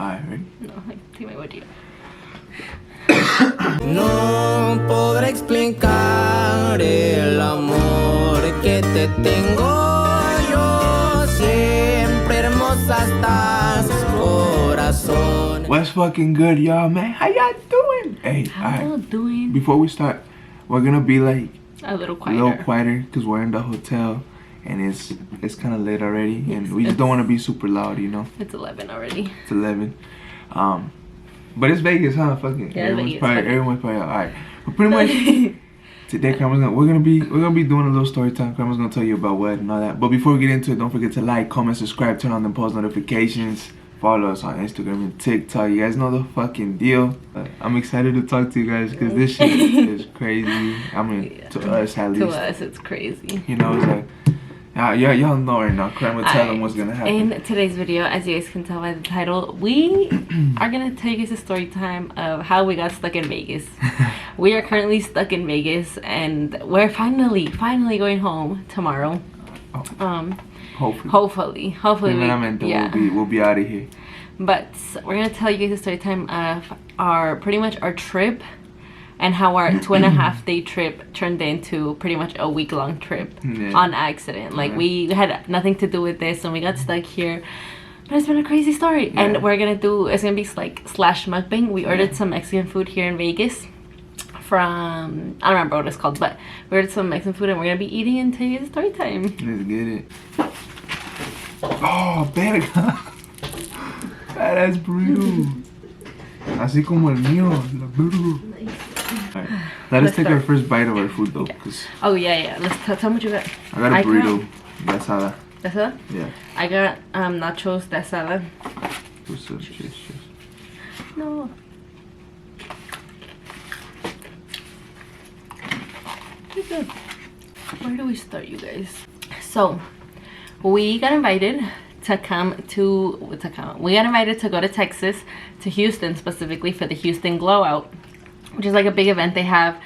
Alright, ready? No, take my word. No podré explicar el amor que te tengo yo. Siempre hermosa estás, corazón. What's fucking good, y'all, man? How y'all doing? Hey, How y'all doing? Before we start, we're gonna be like a little quieter because we're in the hotel and it's kind of late already, and we just don't want to be super loud, you know. It's 11 already. It's 11. But it's Vegas, huh? Fucking yeah, everyone's probably alright. But pretty much today, we're gonna be doing a little story time. Karma's gonna tell you about what and all that. But before we get into it, don't forget to like, comment, subscribe, turn on the post notifications, follow us on Instagram and TikTok. You guys know the fucking deal. I'm excited to talk to you guys because this shit is crazy. I mean, yeah, to us at least. To us, it's crazy. You know, it's like. Y'all know right now. Karma, tell them what's gonna happen. In today's video, as you guys can tell by the title, we are gonna tell you guys a story time of how we got stuck in Vegas. We are currently stuck in Vegas, and we're finally going home tomorrow. Hopefully, we'll be out of here. But we're gonna tell you guys a story time of our trip. And how our 2.5 day trip turned into pretty much a week-long trip on accident. Like, we had nothing to do with this and we got stuck here. But it's been a crazy story. And it's gonna be like slash mukbang. We ordered some Mexican food here in Vegas from, I don't remember what it's called, but we ordered some Mexican food and we're gonna be eating and tell you the story time. Let's get it. Oh, verga. That's brutal. Así como el mío, la burro. Right. Let's take our first bite of our food though. Cause yeah. Let's tell them what you got. I got a burrito de asada. ¿De asada? Yeah. I got nachos de asada. Cheers. No. Pretty good. Where do we start, you guys? So, we got invited to we got invited to go to Texas, to Houston specifically, for the Houston Glow Out, which is like a big event they have,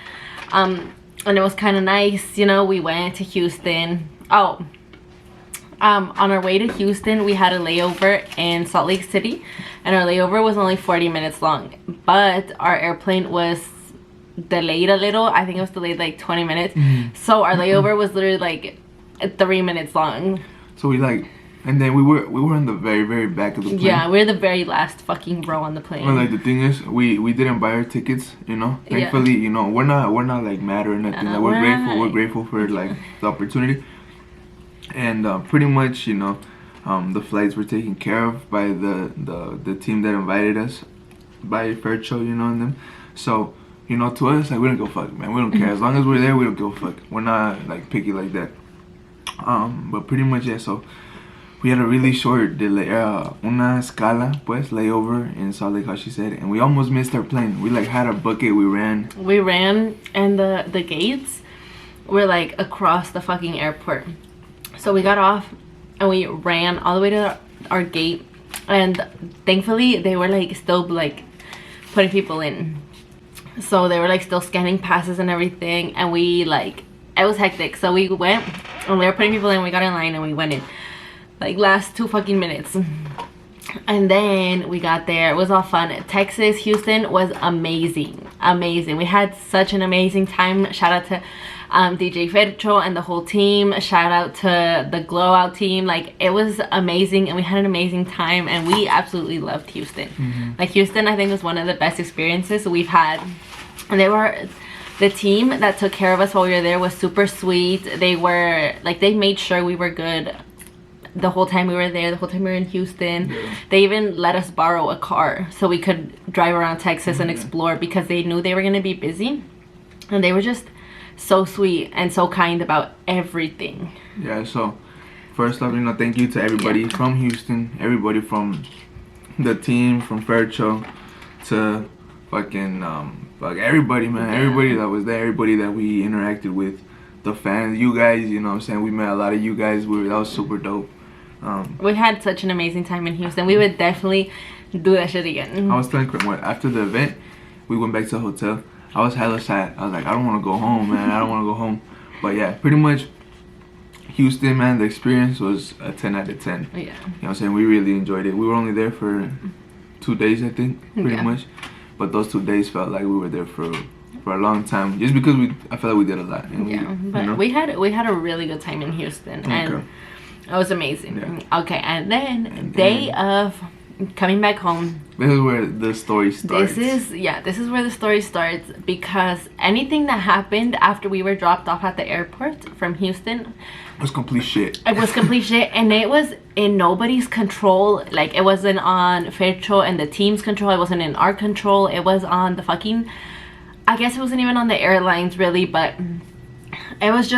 and it was kind of nice, you know. We went to Houston. On our way to Houston, we had a layover in Salt Lake City, and our layover was only 40 minutes long, but our airplane was delayed a little. I think it was delayed like 20 minutes. So our layover was literally like 3 minutes long. So and then we were in the very, very back of the plane. Yeah, we're the very last fucking row on the plane. Well, like, the thing is, we didn't buy our tickets, you know. Thankfully, you know, we're not like mad or nothing. Like, we're grateful for like the opportunity. And pretty much, you know, the flights were taken care of by the team that invited us, by Fairchild, you know, and them. So, you know, to us, like, we don't give a fuck, man. We don't care. As long as we're there, we don't give a fuck. We're not like picky like that. But pretty much, yeah. So we had a really short delay, una escala, pues, layover in Salt Lake, how she said, and we almost missed our plane. We like had a bucket, we ran, and the gates were like across the fucking airport. So we got off and we ran all the way to our gate, and thankfully they were like still like putting people in. So they were like still scanning passes and everything, and we like, it was hectic. So we went and they were putting people in, we got in line and we went in. Like, last 2 fucking minutes, and then we got there. It was all fun. Texas, Houston was amazing. We had such an amazing time. Shout out to DJ Fercho and the whole team. Shout out to the Glow Out team. Like, it was amazing, and we had an amazing time, and we absolutely loved Houston. Like, Houston, I think, was one of the best experiences we've had. And the team that took care of us while we were there was super sweet. They made sure we were good the whole time we were there, the whole time we were in Houston. They even let us borrow a car so we could drive around Texas and explore, because they knew they were going to be busy, and they were just so sweet and so kind about everything. Yeah, so first off, you know, thank you to everybody from Houston, everybody from the team, from Fairchild to fucking everybody, man. Everybody that was there, everybody that we interacted with, the fans, you guys, you know what I'm saying. We met a lot of you guys. That was super dope. We had such an amazing time in Houston. We would definitely do that shit again. I was telling Korayma, after the event, we went back to the hotel. I was hella sad. I was like, I don't want to go home, man. I don't want to go home. But yeah, pretty much Houston, man, the experience was a 10 out of 10. Yeah. You know what I'm saying? We really enjoyed it. We were only there for 2 days, I think, pretty much. But those 2 days felt like we were there for a long time, just because I felt like we did a lot. And but we had a really good time in Houston, and it was amazing. Yeah. Okay, and then day of coming back home. This is where the story starts. This is where the story starts, because anything that happened after we were dropped off at the airport from Houston was complete shit. It was complete shit, and it was in nobody's control. Like, it wasn't on Fercho and the team's control. It wasn't in our control. It was on the fucking, I guess it wasn't even on the airlines really, but it was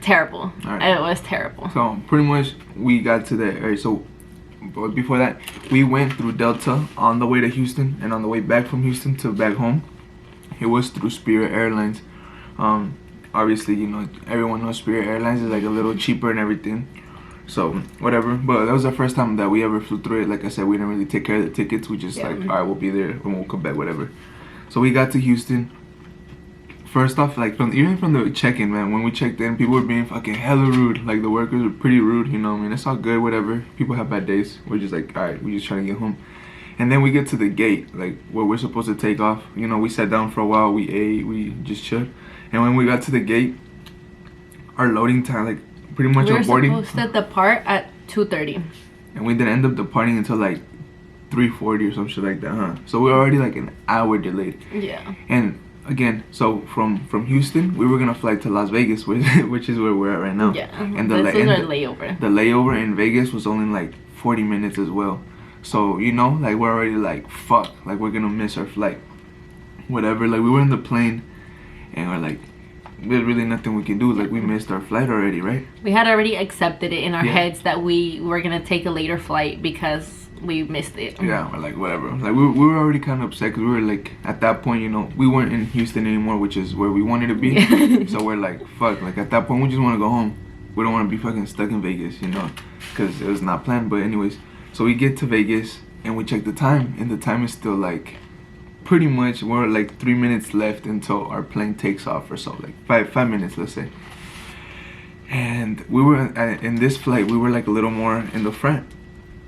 terrible. Right. It was terrible. So pretty much we got to the but before that, we went through Delta on the way to Houston, and on the way back from Houston to back home, it was through Spirit Airlines. Obviously, you know, everyone knows Spirit Airlines is like a little cheaper and everything, so whatever. But that was the first time that we ever flew through it. Like I said, we didn't really take care of the tickets. We just like, all right, we'll be there and we'll come back, whatever. So we got to Houston. First off, like even from the check-in, man, when we checked in, people were being fucking hella rude. Like, the workers were pretty rude, you know what I mean? It's all good, whatever. People have bad days. We're just like, all right, we're just trying to get home. And then we get to the gate, like where we're supposed to take off. You know, we sat down for a while, we ate, we just chilled. And when we got to the gate, our loading time, like pretty much our boarding. We were supposed to depart at 2:30. And we didn't end up departing until like 3:40 or some shit like that, huh? So we're already like an hour delayed. Yeah. And again, so from Houston, we were gonna fly to Las Vegas, which is where we're at right now. Yeah. And this is our layover. The layover in Vegas was only like 40 minutes as well. So, you know, like, we're already like, fuck, like, we're gonna miss our flight, whatever. Like, we were in the plane, and we're like, there's really nothing we can do. Like, we missed our flight already, right? We had already accepted it in our heads that we were gonna take a later flight because we missed it. Yeah, we're like, whatever. Like, we were already kind of upset, because we were like, at that point, you know, we weren't in Houston anymore, which is where we wanted to be. So we're like, fuck, like, at that point, we just want to go home. We don't want to be fucking stuck in Vegas, you know, because it was not planned. But anyways, so we get to Vegas, and we check the time, and the time is still like, pretty much, we're like 3 minutes left until our plane takes off or so, like 5 minutes, let's say. And we were, in this flight, we were like a little more in the front.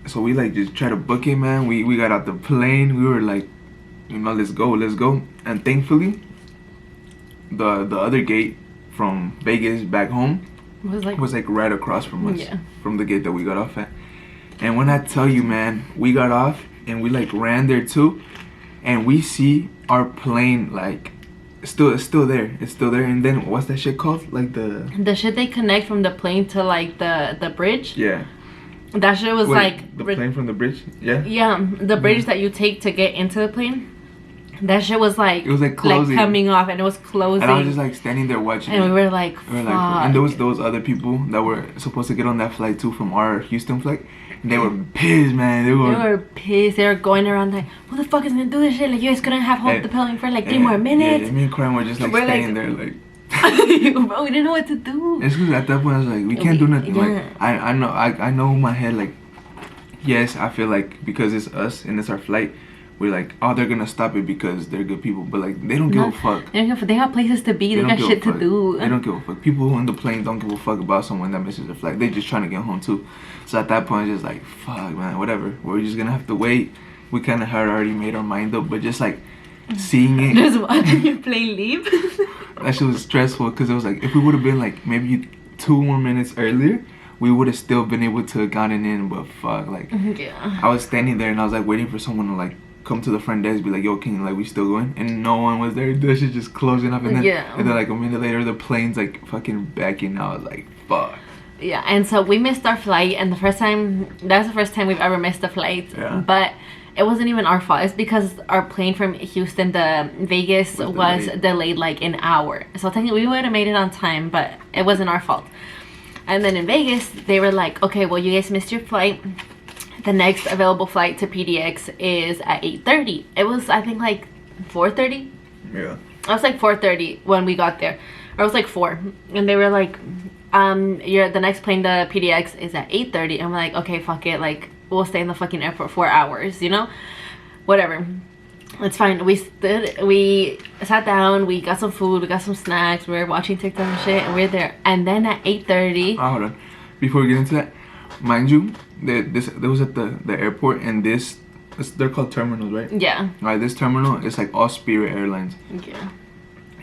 So we like just try to book it, man. We got out the plane. We were like, you know, let's go. And thankfully, the other gate from Vegas back home was like right across from us, from the gate that we got off at. And when I tell you, man, we got off and we like ran there too, and we see our plane like it's still there. And then what's that shit called? Like the shit they connect from the plane to like the bridge. Yeah. That shit was like the plane from the bridge. Yeah. Yeah, the bridge that you take to get into the plane. That shit was like, it was like closing, like coming off, and it was closing. And I was just like standing there watching. And we were like, and there was those other people that were supposed to get on that flight too from our Houston flight. And they were pissed, man. They were pissed. They were going around like, who the fuck is gonna do this shit? Like, you guys couldn't have hold the plane for like 3 more minutes. Yeah, me and Korayma were just like standing there like. But we didn't know what to do. It's because at that point I was like, we can't do nothing. Like, I know in my head, like, yes, I feel like because it's us and it's our flight, we're like, oh, they're gonna stop it because they're good people. But like, they don't give a fuck. They have places to be. They got shit to do. They don't give a fuck. People on the plane don't give a fuck about someone that misses their flight. They're just trying to get home too. So at that point, it's just like, fuck, man, whatever. We're just gonna have to wait. We kind of had already made our mind up, but just like seeing it, just watching your plane leave. That shit was stressful, because it was like, if we would have been like maybe 2 more minutes earlier, we would have still been able to have gotten in. But fuck, like, I was standing there and I was like waiting for someone to like come to the front desk, be like, yo, can you, like, we still going? And no one was there. That shit just closing up, and then like a minute later, the plane's like fucking backing out. Like, fuck. Yeah, and so we missed our flight, and that's the first time we've ever missed a flight. Yeah. But it wasn't even our fault. It's because our plane from Houston to Vegas was delayed like an hour. So technically we would have made it on time, but it wasn't our fault. And then in Vegas, they were like, okay, well, you guys missed your flight. The next available flight to PDX is at 8:30. It was, I think, like 4:30. Yeah. It was like 4:30 when we got there. Or it was like 4. And they were like, the next plane to PDX is at 8:30. And we're like, okay, fuck it. Like, we'll stay in the fucking airport 4 hours, you know? Whatever. It's fine. We sat down, we got some food, we got some snacks, we were watching TikTok and shit, and we're there. And then at 8:30... hold on. Before we get into that, mind you, There was at the airport, and they're called terminals, right? Yeah. Right, this terminal is like all Spirit Airlines. Yeah.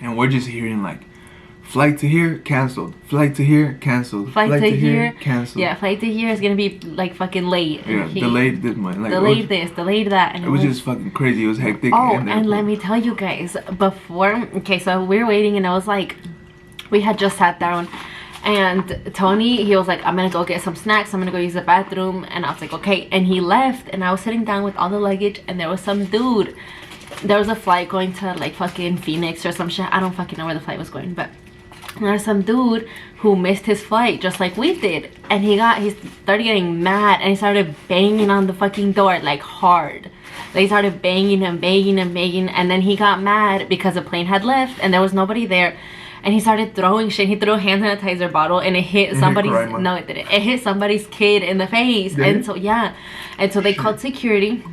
And we're just hearing like, flight to here, canceled. Flight to here, canceled. Flight to here, canceled. Yeah, flight to here is gonna be like fucking late. Yeah, delayed this month. Like, delayed this, delayed that. And it was just fucking crazy. It was hectic. Oh, and let me tell you guys, okay, so we were waiting, and I was like, we had just sat down, and Tony, he was like, I'm gonna go get some snacks, I'm gonna go use the bathroom, and I was like, okay, and he left, and I was sitting down with all the luggage, and there was some dude. There was a flight going to like fucking Phoenix or some shit. I don't fucking know where the flight was going, but there's some dude who missed his flight just like we did, and he started getting mad, and he started banging on the fucking door like hard. They started banging and banging and banging, and then he got mad because the plane had left and there was nobody there, and he started throwing shit. He threw a hand sanitizer bottle, and it hit somebody's no, it didn't. It hit somebody's kid in the face. Did and it? so yeah, and so they called security,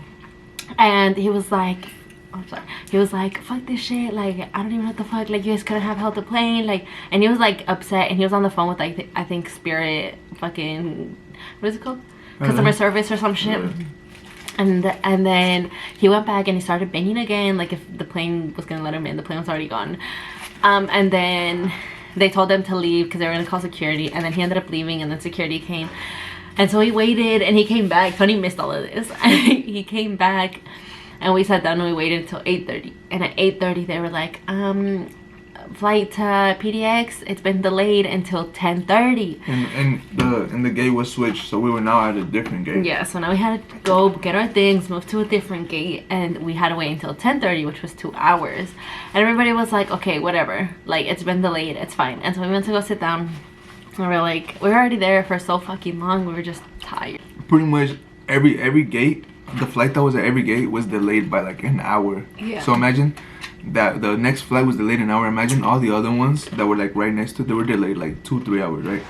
and he was like, I'm sorry. He was like, fuck this shit, like I don't even know what the fuck, like you guys couldn't have held the plane, like, and he was like upset, and he was on the phone with like I think Spirit fucking, what is it called, customer service or some shit. And then he went back and he started banging again, like if the plane was gonna let him in. The plane was already gone. And then they told them to leave because they were gonna call security, and then he ended up leaving, and then security came, and so he waited, and he came back. Tony missed all of this. He came back, and we sat down and we waited until 8:30, and at 8:30 they were like, flight to PDX, it's been delayed until 10:30. And the gate was switched, so we were now at a different gate. Yeah, so now we had to go get our things, move to a different gate, and we had to wait until 10:30, which was 2 hours. And everybody was like, okay, whatever, like it's been delayed, it's fine. And so we went to go sit down, and we're like, we're already there for so fucking long, we were just tired. Pretty much every gate, the flight that was at every gate was delayed by like an hour. Yeah. So imagine that the next flight was delayed an hour. Imagine all the other ones that were like right next to it, they were delayed like 2-3 hours, right?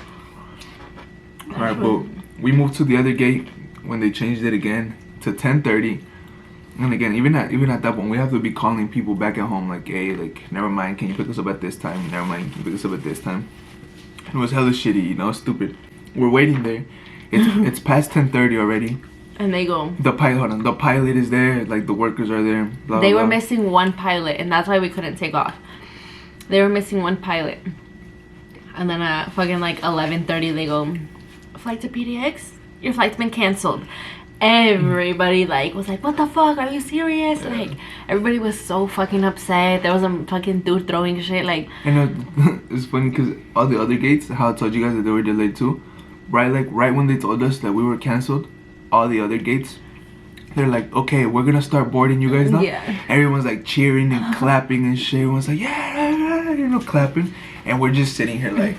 Alright, but we moved to the other gate when they changed it again to 10:30. And again, even at that point, we have to be calling people back at home like, hey, like, never mind, can you pick us up at this time? Never mind, can you pick us up at this time? It was hella shitty, you know, stupid. We're waiting there. It's past 10:30 already. And they go, The pilot is there, like the workers are there. Blah, they blah, were blah. missing one pilot, and that's why we couldn't take off. They were missing one pilot. And then at fucking like 11:30 they go, flight to PDX, your flight's been canceled. Everybody like was like, what the fuck, are you serious? Yeah. Like everybody was so fucking upset. There was a fucking dude throwing shit like, And it's funny because all the other gates, how I told you guys that they were delayed too, right when they told us that we were canceled, all the other gates, they're like, okay, we're gonna start boarding you guys now. Yeah. Everyone's like cheering and clapping and shit. Everyone's like, yeah, you know, clapping, and we're just sitting here like,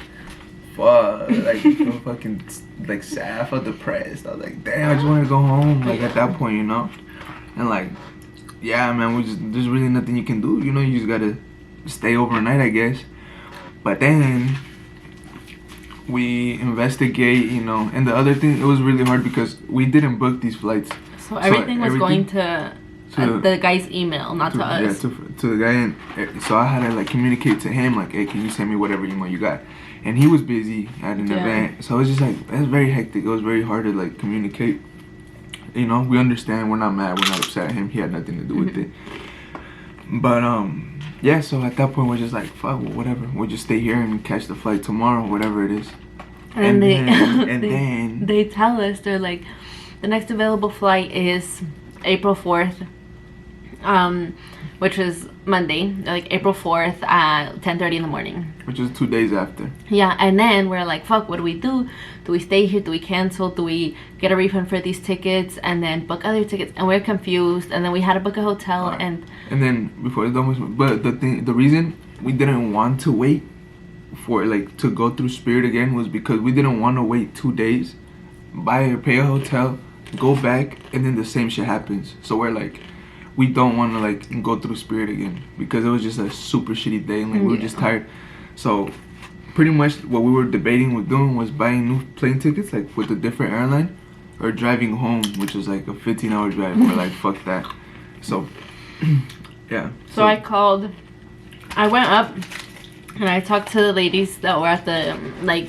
fuck, like fucking like sad, I felt depressed. I was like, damn, I just want to go home. Like at that point, you know, and like, yeah, man, there's really nothing you can do. You know, you just gotta stay overnight, I guess. But then we investigate, you know, and the other thing, it was really hard because we didn't book these flights. so everything was going to the guy's email, not to us. Yeah, to the guy, and so I had to like communicate to him like, hey, can you send me whatever email you got? And he was busy at an event, so it was just like, it was very hectic. It was very hard to like communicate. You know, we understand, we're not mad, we're not upset at him, he had nothing to do with it. But yeah, so at that point we're just like, fuck, well, whatever, we'll just stay here and catch the flight tomorrow, whatever it is. And then they tell us, they're like, the next available flight is April 4th, which was Monday, like April 4th at 10:30 in the morning. Which is 2 days after. Yeah, and then we're like, fuck, what do we do? Do we stay here? Do we cancel? Do we get a refund for these tickets and then book other tickets? And we're confused, and then we had to book a hotel. Right. And then before it's done, but the reason we didn't want to wait for like to go through Spirit again was because we didn't want to wait 2 days, pay a hotel, go back, and then the same shit happens. So we're like, we don't want to like go through Spirit again because it was just a super shitty day and like, we were just tired. So pretty much what we were debating with doing was buying new plane tickets like with a different airline, or driving home, which was like a 15-hour drive. We're like, fuck that. So yeah. So I went up and I talked to the ladies that were at the like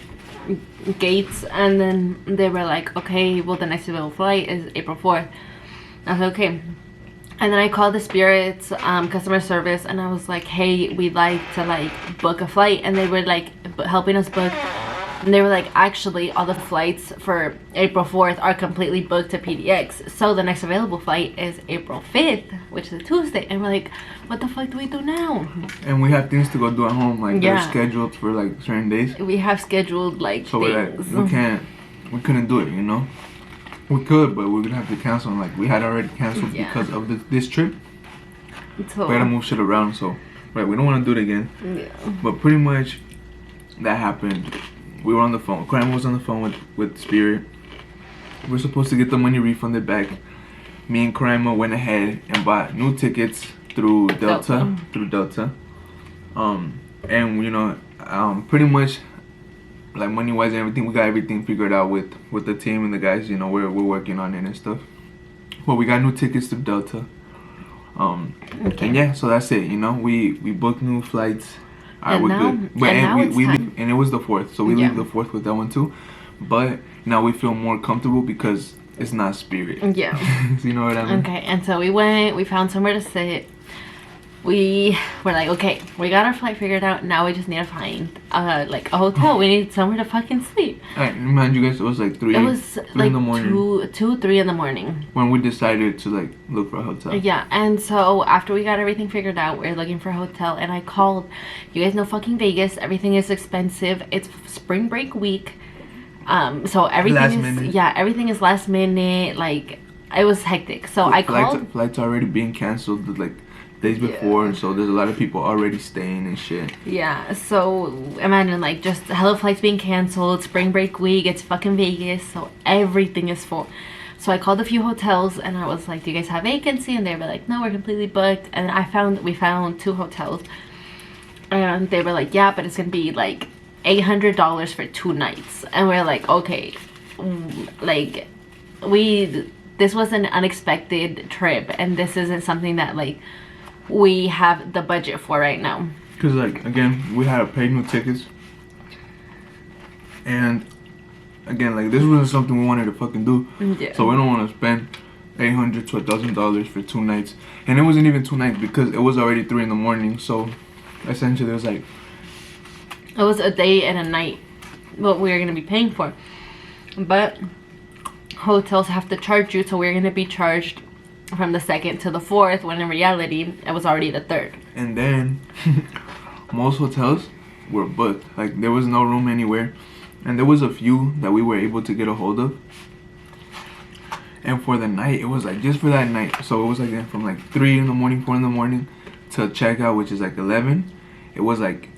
gates, and then they were like, okay, well, the next available flight is April 4th. I was like, okay. And then I called the Spirit's customer service, and I was like, hey, we'd like to like book a flight. And they were like helping us book, and they were like, actually all the flights for April 4th are completely booked to PDX, so the next available flight is April 5th, which is a Tuesday. And we're like, what the fuck do we do now? And we have things to go do at home, like they're scheduled for like certain days. We have scheduled like so things. We're like, we couldn't do it, you know. We could, but we're gonna have to cancel. And like we had already canceled because of this trip. So we gotta move shit around. So we don't want to do it again. Yeah. But pretty much that happened. We were on the phone. Korayma was on the phone with Spirit. We're supposed to get the money refunded back. Me and Korayma went ahead and bought new tickets through Delta. And you know, pretty much like money wise and everything, we got everything figured out with the team and the guys. You know, we're working on it and stuff. But we got new tickets through Delta. And yeah, so that's it. You know, we booked new flights. Alright, we're good. But and it was the 4th, so we leave the 4th with that one too. But now we feel more comfortable because it's not Spirit. Yeah. You know what I mean? Okay, and so we found somewhere to sit. We were like, okay, we got our flight figured out. Now we just need to find like a hotel. We need somewhere to fucking sleep. Alright, remind you guys, it was like 3 in the morning. 3 in the morning. When we decided to like look for a hotel. Yeah, and so after we got everything figured out, we were looking for a hotel, and I called. You guys know fucking Vegas. Everything is expensive. It's spring break week. So everything everything is last minute. Like, it was hectic. So I called. Flights already being canceled like days before, so there's a lot of people already staying and shit. Yeah, so imagine like just hella flights being canceled, spring break week, it's fucking Vegas, so everything is full. So I called a few hotels and I was like, do you guys have vacancy? And they were like, no, we're completely booked. And we found 2 hotels, and they were like, yeah, but it's gonna be like $800 for 2 nights. And we're like, okay, like this was an unexpected trip, and this isn't something that like we have the budget for right now. Because like, again, we had paid new tickets, and again, like, this wasn't something we wanted to fucking do. So we don't want to spend $800 to $1,000 for 2 nights. And it wasn't even 2 nights because it was already 3 in the morning. So essentially it was like, it was a day and a night what we were going to be paying for. But hotels have to charge you, so we're going to be charged from the 2nd to the 4th, when in reality it was already the 3rd. And then most hotels were booked. Like, there was no room anywhere, and there was a few that we were able to get a hold of. And for the night, it was like just for that night, so it was like from like 3 in the morning, 4 in the morning to checkout, which is like 11. It was like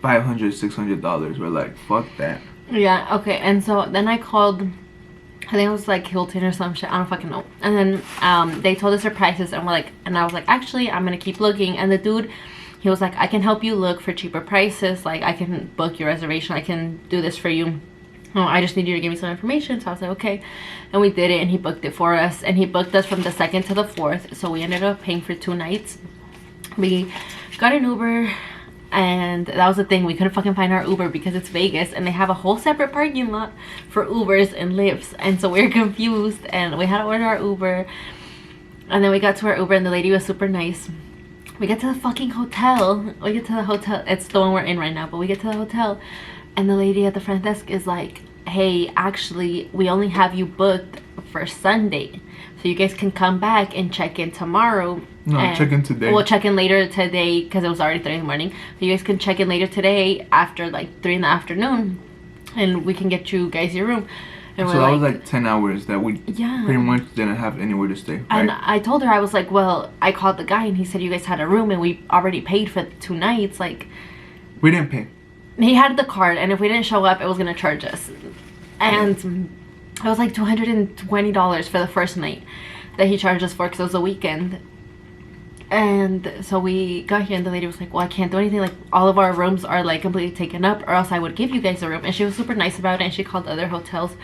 $500, $600. We're like, fuck that. Yeah, okay. And so then I called, I think it was like Hilton or some shit, I don't fucking know. And then they told us their prices, and I was like, actually, I'm gonna keep looking. And the dude, he was like, I can help you look for cheaper prices. Like, I can book your reservation. I can do this for you. Oh, I just need you to give me some information. So I was like, okay. And we did it, and he booked it for us. And he booked us from the 2nd to the 4th. So we ended up paying for 2 nights. We got an Uber. And that was the thing, we couldn't fucking find our Uber because it's Vegas and they have a whole separate parking lot for Ubers and Lyfts. And so we were confused, and we had to order our Uber. And then we got to our Uber, and the lady was super nice. We get to the fucking hotel. We get to the hotel. It's the one we're in right now, but we get to the hotel, and the lady at the front desk is like, hey, actually, we only have you booked for Sunday, so you guys can come back and check in tomorrow. No, check in today. We'll check in later today because it was already 3 in the morning. So you guys can check in later today after like 3 in the afternoon, and we can get you guys your room. And so that was like 10 hours that we pretty much didn't have anywhere to stay. Right? And I told her, I was like, well, I called the guy and he said you guys had a room and we already paid for 2 nights. Like, we didn't pay. He had the card, and if we didn't show up, it was gonna charge us. And it was like $220 for the first night that he charged us for because it was a weekend. And so we got here, and the lady was like, well, I can't do anything, like all of our rooms are like completely taken up, or else I would give you guys a room. And she was super nice about it, and she called other hotels,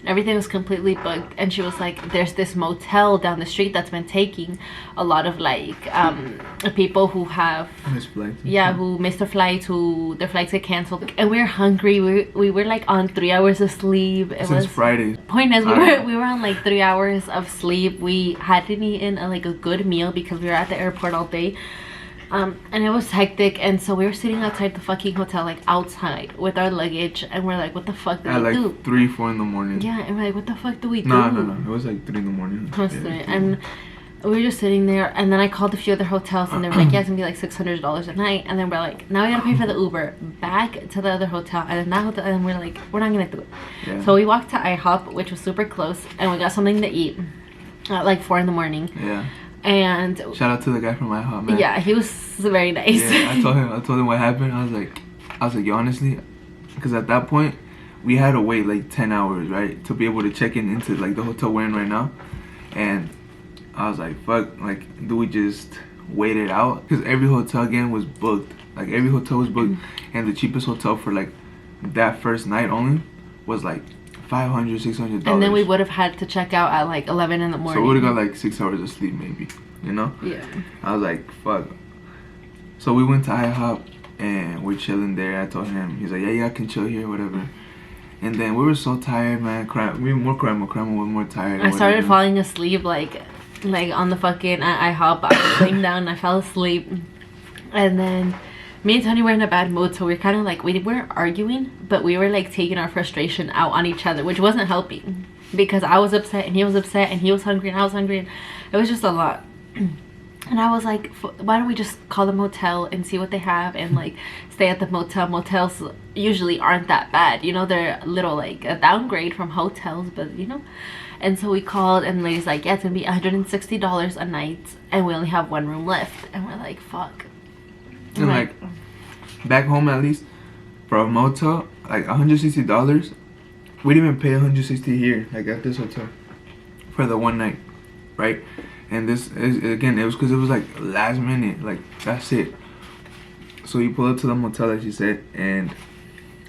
Everything was completely booked, and she was like, there's this motel down the street that's been taking a lot of like people who have who missed their flights, who their flights get canceled, and we were hungry. We were like on 3 hours of sleep. Since Friday. Point is, we were on like 3 hours of sleep. We hadn't eaten like a good meal because we were at the airport all day. And it was hectic, and so we were sitting outside the fucking hotel, like outside with our luggage, and we're like, what the fuck do we do? At like 3, 4 in the morning. Yeah, and we're like, what the fuck do we do? No, it was like 3 in the morning. And we were just sitting there, and then I called a few other hotels, and they were like, yeah, it's gonna be like $600 a night. And then we're like, now we gotta pay for the Uber back to the other hotel, and then that hotel, and we're like, we're not gonna do it. Yeah. So we walked to IHOP, which was super close, and we got something to eat at like 4 in the morning. Yeah. And shout out to the guy from IHOP, man. Yeah, he was very nice. Yeah, I told him what happened. I was like, yo, honestly, because at that point we had to wait like 10 hours, right, to be able to check in into like the hotel we're in right now. And I was like, fuck, like, do we just wait it out? Because every hotel again was booked. Like every hotel was booked, and the cheapest hotel for like that first night only was like $500, $600. And then we would have had to check out at like 11 in the morning. So we would have got like 6 hours of sleep maybe, you know? Yeah. I was like, fuck. So we went to IHOP and we're chilling there. I told him, he's like, yeah, I can chill here, whatever. And then we were so tired, man. We were more more tired. I started falling asleep like on the fucking IHOP. I was laying down and I fell asleep. And then me and Tony were in a bad mood, so we were kind of like, we weren't arguing, but we were like taking our frustration out on each other, which wasn't helping, because I was upset and he was upset, and he was hungry and I was hungry, and it was just a lot. And I was like, why don't we just call the motel and see what they have, and like stay at the motel. Motels usually aren't that bad, you know, they're a little like a downgrade from hotels, but you know. And so we called, and the lady's like, yeah, it's gonna be $160 a night, and we only have 1 room left. And we're like, fuck. And like back home, at least for a motel, like $160, we didn't even pay $160 here, like at this hotel, for the 1 night, right? And this is, again, it was because it was like last minute, like that's it. So you pull up to the motel, like she said, and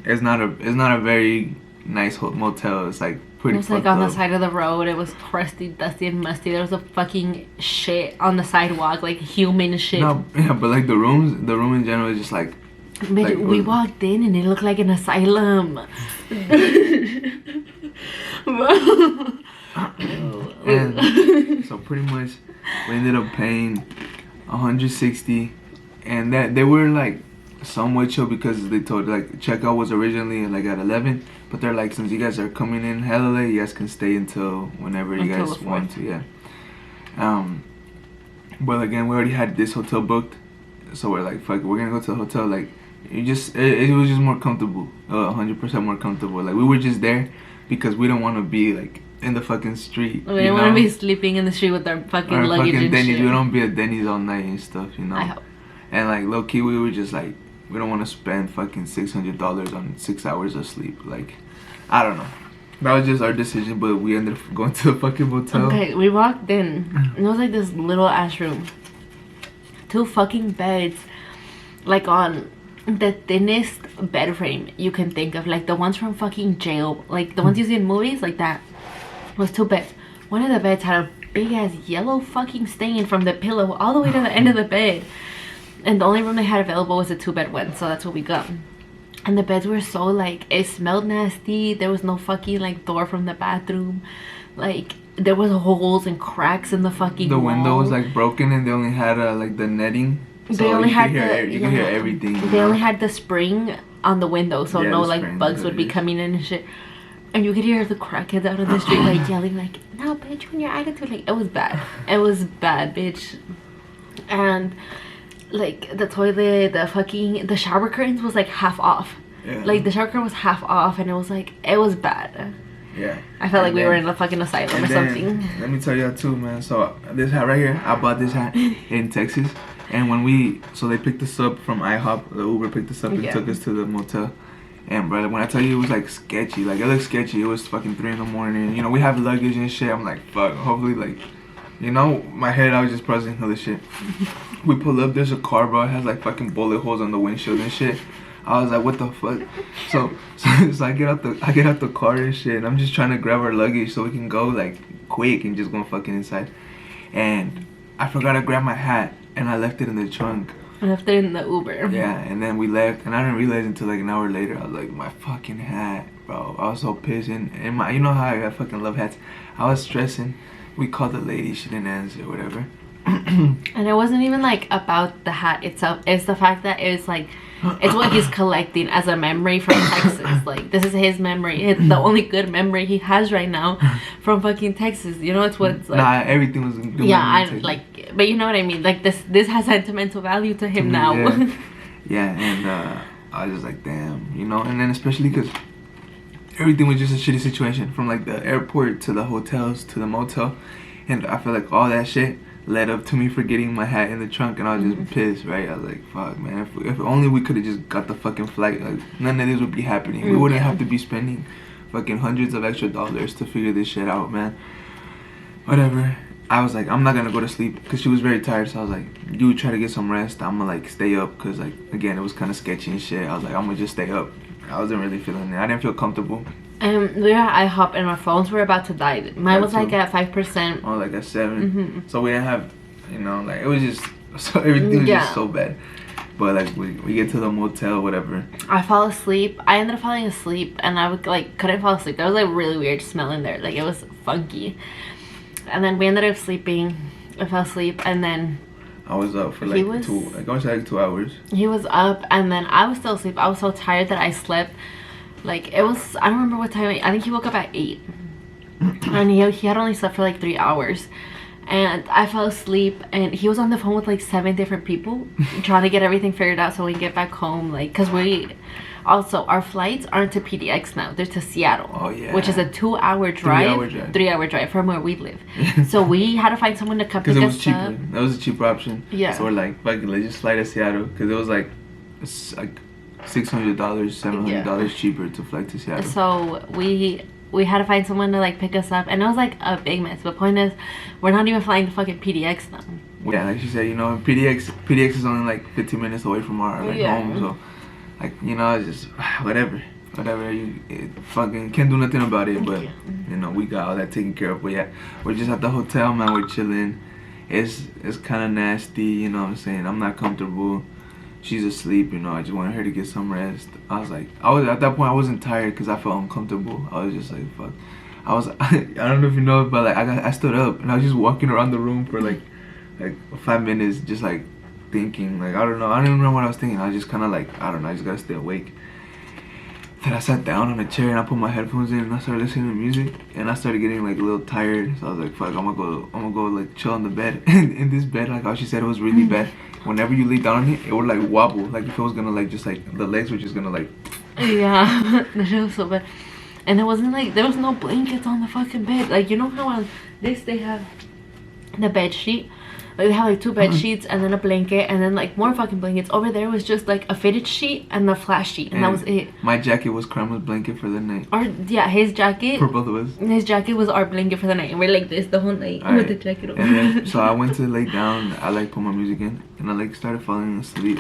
it's not a very nice motel. It's like pretty. It was like on the side of the road. It was crusty, dusty, and musty. There was a fucking shit on the sidewalk, like human shit. No, yeah, but like the room in general is just like. Like, we walked in and it looked like an asylum. And so pretty much we ended up paying $160, and that they were like somewhat chill, because they told like checkout was originally like at 11, but they're like, since you guys are coming in hella late, you guys can stay until whenever you guys want to. Yeah. But again, we already had this hotel booked, so we're like, fuck, we're gonna go to the hotel. Like, it was just more comfortable, 100% more comfortable. Like, we were just there because we don't want to be like in the fucking street. We don't want to be sleeping in the street with our fucking luggage and Denny's. shit. We don't be at Denny's all night and stuff, you know. I hope. And like low key, we were just like, we don't want to spend fucking $600 on 6 hours of sleep. Like, I don't know. That was just our decision, but we ended up going to the fucking motel. Okay, we walked in, and it was like this little ass room. 2 fucking beds, like on the thinnest bed frame you can think of, like the ones from fucking jail, like the ones you see in movies, like that. It was 2 beds. One of the beds had a big ass yellow fucking stain from the pillow all the way to the end of the bed, and the only room they had available was a 2-bed one, so that's what we got. And the beds were so like, it smelled nasty. There was no fucking like door from the bathroom. Like, there was holes and cracks in the fucking wall. Window was like broken, and they only had like the netting. So they only had you can hear everything. They only had the spring on the window, so no like spring, bugs would be coming in and shit. And you could hear the crackheads out on the street like yelling like, "No, bitch, when your attitude." Like, it was bad. It was bad, bitch. And like the toilet, the shower curtains was like half off. Yeah. Like the shower curtain was half off, and it was like, it was bad. Yeah. I felt like we were in a fucking asylum or something. Let me tell you too, man. So this hat right here, I bought this hat in Texas, and so they picked us up from IHOP. The Uber picked us up and took us to the motel. And brother, when I tell you it was like sketchy, like it looked sketchy. It was fucking 3 in the morning. You know, we have luggage and shit. I'm like, fuck. Hopefully, like, you know, my head, I was just processing all this shit. We pull up, there's a car, bro. It has like fucking bullet holes on the windshield and shit. I was like, what the fuck? So I get out the car and shit, and I'm just trying to grab our luggage so we can go like quick and just go fucking inside. And I forgot to grab my hat, and I left it in the trunk. I left it in the Uber. Yeah, and then we left, and I didn't realize until like an hour later. I was like, my fucking hat, bro. I was so pissed, and my, you know how I fucking love hats. I was stressing. We called the lady, she didn't answer, whatever. And it wasn't even like about the hat itself. It's the fact that it's like, it's what he's collecting as a memory from Texas. Like, this is his memory. It's the only good memory he has right now from fucking Texas. You know, it's what it's like. Nah, everything was good. Yeah, I like, but you know what I mean. Like, this has sentimental value to him now. Yeah, yeah, and I was just like, damn, you know. And then especially because everything was just a shitty situation, from like the airport to the hotels to the motel, and I feel like all that shit led up to me forgetting my hat in the trunk, and I was just pissed, right? I was like, fuck, man, if only we could have just got the fucking flight, like, none of this would be happening. We wouldn't have to be spending fucking hundreds of extra dollars to figure this shit out, man. Whatever. I was like, I'm not gonna go to sleep, because she was very tired, so I was like, you try to get some rest, I'm gonna like stay up, because like, again, it was kind of sketchy and shit. I was like, I'm gonna just stay up. I wasn't really feeling it. I didn't feel comfortable. We were at IHOP and our phones were about to die. Mine was like at 5%. Oh, like at 7. So we didn't have, you know, like, it was just, so everything was just so bad. But like, we get to the motel, whatever. I fall asleep. I ended up falling asleep, and I would like couldn't fall asleep. There was like really weird smell in there. Like, it was funky. And then we ended up sleeping. I fell asleep, and then I was up for like 2 hours. He was up, and then I was still asleep. I was so tired that I slept. Like, it was, I don't remember what time. I think he woke up at 8. And he had only slept for like 3 hours. And I fell asleep, and he was on the phone with like 7 different people trying to get everything figured out so we can get back home. Like, because also our flights aren't to PDX now, they're to Seattle. Oh, yeah. Which is a 2-hour drive. 3-hour drive from where we live. So we had to find someone to come pick us up. Because it was cheaper. That was a cheaper option. Yeah. So we're like, fuck it, let's just fly to Seattle. Because it was like $600, $700 cheaper to fly to Seattle. So we had to find someone to like pick us up, and it was like a big mess. The point is, we're not even flying to fucking PDX now. Yeah, like she said, you know, PDX is only like 15 minutes away from our like home, so like, you know, it's just whatever, you fucking can't do nothing about it. But you know, we got all that taken care of. But yeah, we're just at the hotel, man. We're chilling. It's kind of nasty, you know what I'm saying? I'm not comfortable. She's asleep, you know. I just wanted her to get some rest. I was at that point I wasn't tired because I felt uncomfortable. I was just like, fuck. I don't know if you know, but like I stood up and I was just walking around the room for like 5 minutes, just like thinking, like, I don't even remember what I was thinking. I was just kind of like, I don't know, I just gotta stay awake. Then I sat down on a chair and I put my headphones in and I started listening to music, and I started getting like a little tired. So I was like, fuck, I'm gonna go like chill on the bed. In this bed, like how she said, it was really bad. Whenever you lay down on it would like wobble, like if it was gonna like just like the legs were just gonna like. Yeah, that shit was so bad. And it wasn't like, there was no blankets on the fucking bed. Like, you know how on this they have the bed sheet? Like, they have like 2 bed sheets and then a blanket and then like more fucking blankets. Over there was just like a fitted sheet and the flat sheet, and that was it. My jacket was Korayma's blanket for the night. His jacket. For both of us. His jacket was our blanket for the night, and we're like this the whole night with the jacket on. And then, so I went to lay down. I like put my music in, and I like started falling asleep.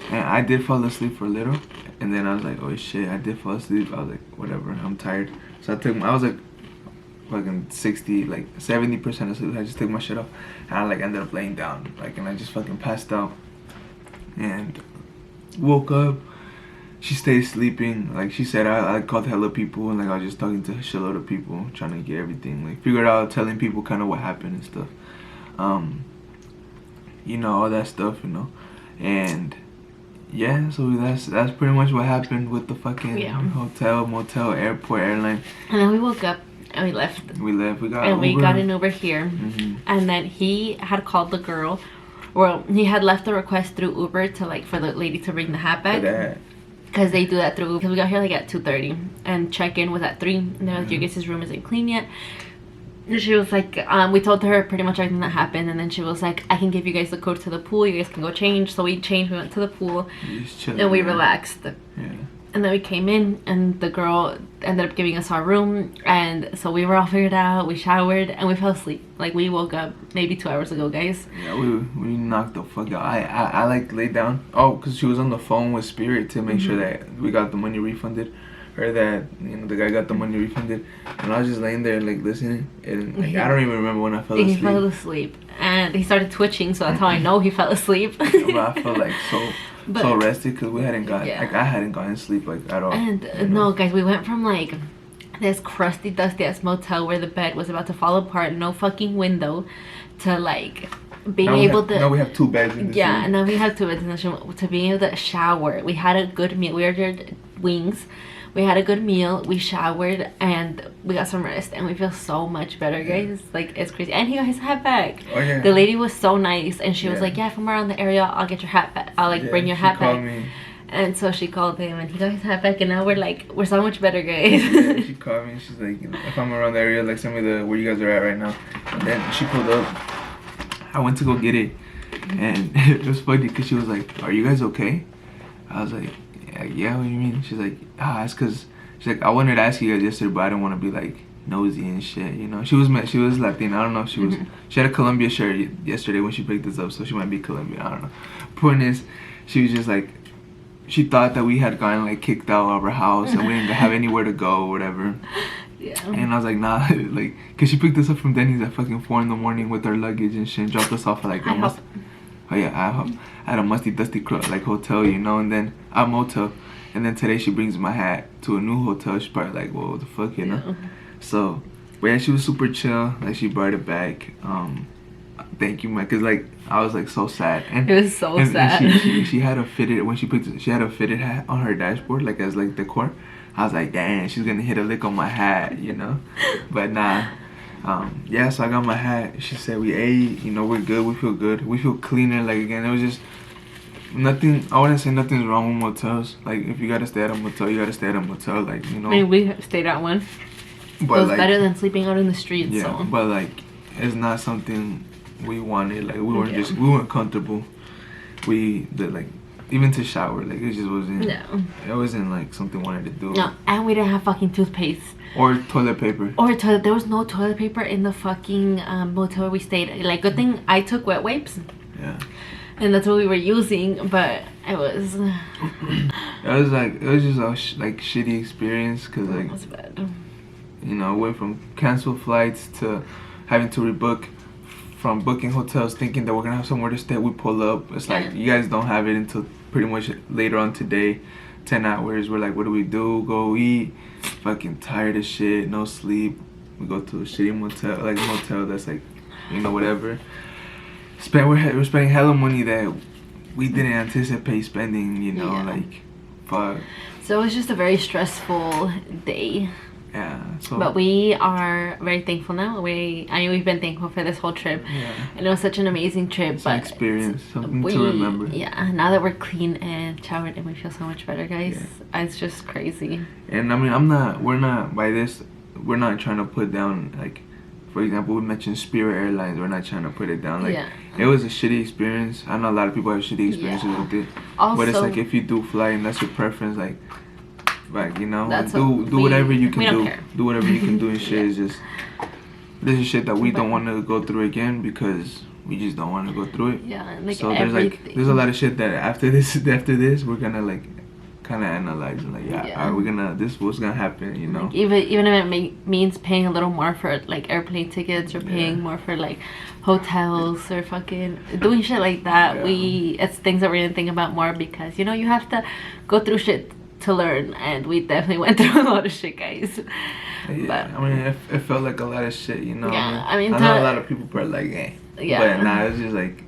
And I did fall asleep for a little, and then I was like, oh shit, I did fall asleep. I was like, whatever, I'm tired. So I was like fucking 70% asleep. I just took my shit off, and I like ended up laying down, like, and I just fucking passed out and woke up. She stayed sleeping. Like she said, I called hella people, and like I was just talking to a shitload of people, trying to get everything like figured out, telling people kind of what happened and stuff, you know, all that stuff, you know. And yeah, so that's pretty much what happened with the fucking hotel, motel, airport, airline. And then we woke up and we left. We got and Uber. We got an Uber here. And then he had called the girl. Well, he had left the request through Uber to like for the lady to bring the hat back. Because they do that through Uber. We got here like at 2:30, and check-in was at 3. And they're like, your guys' room isn't clean yet. And she was like, we told her pretty much everything that happened, and then she was like, I can give you guys the code to the pool, you guys can go change. So we changed, we went to the pool, and we relaxed. And then we came in, and the girl ended up giving us our room, and so we were all figured out. We showered, and we fell asleep. Like, we woke up maybe 2 hours ago, guys. Yeah, we knocked the fuck out. I like laid down. Oh, because she was on the phone with Spirit to make sure that we got the money refunded, or that, you know, the guy got the money refunded. And I was just laying there like listening, and like, I don't even remember when I fell asleep. He fell asleep, and he started twitching, so that's how I know he fell asleep. But I felt like so rested because we hadn't gotten like I hadn't gotten sleep like at all. And no, guys, we went from like this crusty, dusty ass motel where the bed was about to fall apart, no fucking window, to like being able to. Now we have 2 beds in this room. And now we have 2 beds in this room, to being able to shower. We had a good meal. We ordered wings. We had a good meal. We showered and we got some rest, and we feel so much better, guys. Like, it's crazy. And he got his hat back. Oh yeah. The lady was so nice, and she was like, "Yeah, if I'm around the area, I'll get your hat back. I'll like bring your hat back." Me. And so she called him, and he got his hat back, and now we're so much better, guys. Yeah, she called me. She's like, you know, if I'm around the area, like send me where you guys are at right now. And then she pulled up. I went to go get it, and it was funny because she was like, "Are you guys okay?" I was like, "Yeah, what do you mean?" She's like, it's because she's like, I wanted to ask you guys yesterday, but I didn't want to be like nosy and shit, you know. She was Latina. I don't know if she was. She had a Colombia shirt yesterday when she picked this up, so she might be Colombian. I don't know. Point is, she was just like, she thought that we had gotten like kicked out of our house and we didn't have anywhere to go or whatever. Yeah. And I was like, nah, like, cause she picked us up from Denny's at fucking 4 a.m. with our luggage and shit, and dropped us off at like at a musty, dusty like hotel, you know, and then a motel. And then today she brings my hat to a new hotel. She's probably like, well, what the fuck, you know? So, but yeah, she was super chill. Like, she brought it back. Thank you, man. Cause like I was like so sad. And it was so sad. And she had a fitted she had a fitted hat on her dashboard, like as like decor. I was like, damn, she's gonna hit a lick on my hat, you know? But nah. Yeah, so I got my hat. She said we ate, you know, we're good, we feel good. We feel cleaner, like again, it was just nothing. I wouldn't say nothing's wrong with motels. Like, if you gotta stay at a motel, you gotta stay at a motel, like, you know. I mean, we stayed at one. But it was like, better than sleeping out in the streets. Yeah, so. But like, it's not something we wanted. Like, we weren't comfortable. Like, even to shower, like, it just wasn't. No. It wasn't like something we wanted to do. No, and we didn't have fucking toothpaste. Or toilet paper. There was no toilet paper in the fucking motel where we stayed. Like, good thing I took wet wipes. Yeah. And that's what we were using, but it was. It was just a like shitty experience, cause like. It was bad. You know, went from canceled flights to having to rebook, from booking hotels thinking that we're gonna have somewhere to stay. We pull up, it's like, you guys don't have it until pretty much later on today. 10 hours. We're like, what do we do? Go eat. Fucking tired as shit, no sleep. We go to a shitty motel that's like, you know, whatever. We're spending hella money that we didn't anticipate spending, you know, like, fuck. So it was just a very stressful day. Yeah. So. But we are very thankful now. We've been thankful for this whole trip. Yeah. And it was such an amazing trip. It's an experience, something to remember. Yeah. Now that we're clean and showered, and we feel so much better, guys. Yeah. It's just crazy. And I mean, we're not trying to put down, like, for example, we mentioned Spirit Airlines. We're not trying to put it down. Like, it was a shitty experience. I know a lot of people have shitty experiences with it. Also, but it's like, if you do fly and that's your preference, like, you know, do whatever you can do. Do whatever you can do and shit. Is just, this is shit that we don't want to go through again, because we just don't want to go through it. Yeah, like, so there's a lot of shit that after this we're gonna like kind of analyze and like, are we gonna, what's gonna happen, you know? Like, even if it means paying a little more for like airplane tickets, or paying more for like hotels, or fucking doing shit like that. It's things that we're gonna think about more, because, you know, you have to go through shit to learn, and we definitely went through a lot of shit, guys. Yeah, but, I mean, it felt like a lot of shit, you know. Yeah, I know a lot of people are like, but nah, it was just like,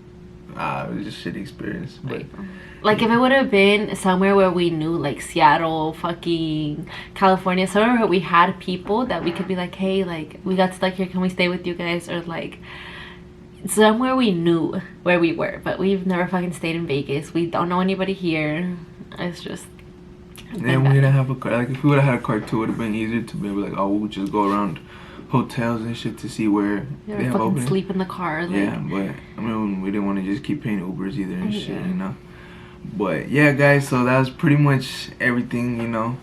it was just a shitty experience. But like, if it would have been somewhere where we knew, like Seattle, fucking California, somewhere where we had people that we could be like, hey, like, we got stuck here, can we stay with you guys? Or like somewhere we knew where we were. But we've never fucking stayed in Vegas. We don't know anybody here. It's just. And we didn't have a car. Like, if we would have had a car too, it would have been easier to be like, oh, we'll just go around hotels and shit to see where they have open. Sleep in the car. Like. Yeah, but I mean, we didn't want to just keep paying Ubers either and shit, you know. But yeah, guys, so that was pretty much everything, you know.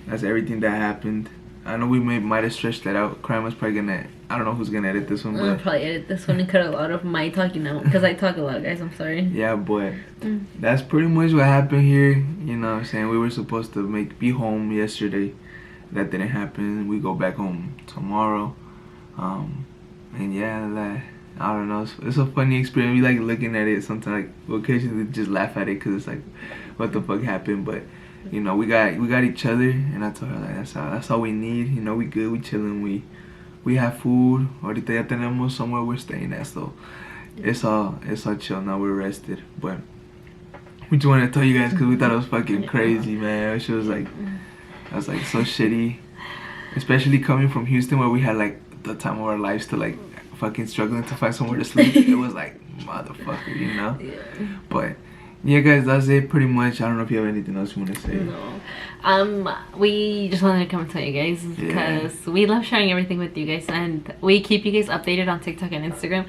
That's everything that happened. I know we might have stretched that out. Korayma's probably gonna, I don't know who's gonna edit this one, I'll but probably edit this one and cut a lot of my talking out because I talk a lot, guys. I'm sorry. yeah, but that's pretty much what happened here. You know what I'm saying? We were supposed to be home yesterday. That didn't happen. We go back home tomorrow. And yeah, I don't know. It's a funny experience. We like looking at it sometimes. Like, we occasionally just laugh at it because it's like, what the fuck happened? But you know, we got each other, and I told her like that's all we need. You know, we good, we chilling, we have food. Ahorita ya tenemos somewhere we're staying at, so it's all chill now. We're rested, but we just wanted to tell you guys because we thought it was fucking crazy, man. She was like, I was like so shitty, especially coming from Houston where we had like the time of our lives to like fucking struggling to find somewhere to sleep. It was like motherfucker, you know. Yeah. But yeah, guys, that's it pretty much. I don't know if you have anything else you want to say. No. We just wanted to come and tell you guys because we love sharing everything with you guys, and we keep you guys updated on TikTok and Instagram.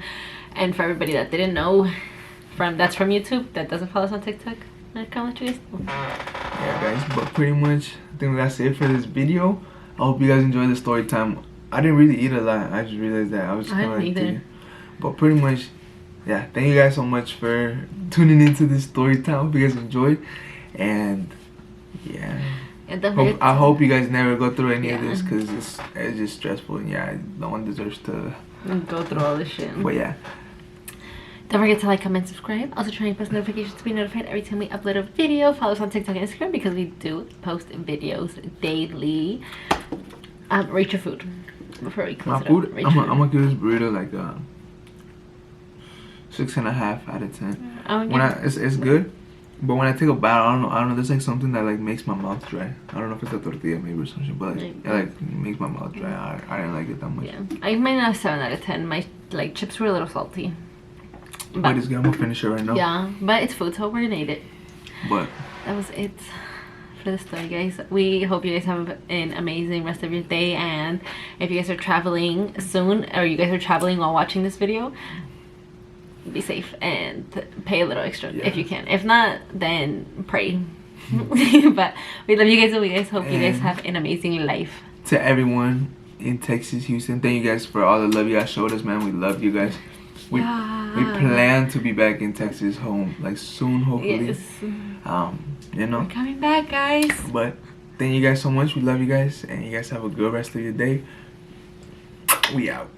And for everybody that didn't know, that's from YouTube that doesn't follow us on TikTok, I can let you guys know. Yeah, guys, but pretty much I think that's it for this video. I hope you guys enjoyed the story time. I didn't really eat a lot. I just realized that I was just kind of like thinking. But pretty much, yeah, thank you guys so much for tuning into this story time. Hope you guys enjoyed, and yeah, I hope you guys never go through any of this because it's just stressful, and yeah, no one deserves to go through all this shit. But yeah, don't forget to like, comment, subscribe. Also try and post notifications to be notified every time we upload a video. Follow us on TikTok and Instagram because we do post videos daily. Rate your food before we close my food. I'm gonna give this burrito like 6.5 out of 10. It's good, but when I take a bite, I don't know. There's like something that like makes my mouth dry. I don't know if it's a tortilla maybe or something, but it like makes my mouth dry. I didn't like it that much. Yeah, I might not 7 out of 10. My chips were a little salty. But it's good. I'm gonna finish it right now. Yeah, but it's food, so we're gonna eat it. But that was it for the story, guys. We hope you guys have an amazing rest of your day, and if you guys are traveling soon, or you guys are traveling while watching this video, be safe and pay a little extra if you can. If not, then pray. But we love you guys, and we guys hope you guys have an amazing life. To everyone in Texas, Houston, thank you guys for all the love you guys showed us, man. We love you guys. We plan to be back in Texas home like soon, hopefully. Yes. You know, we're coming back, guys. But thank you guys so much. We love you guys, and you guys have a good rest of your day. We out.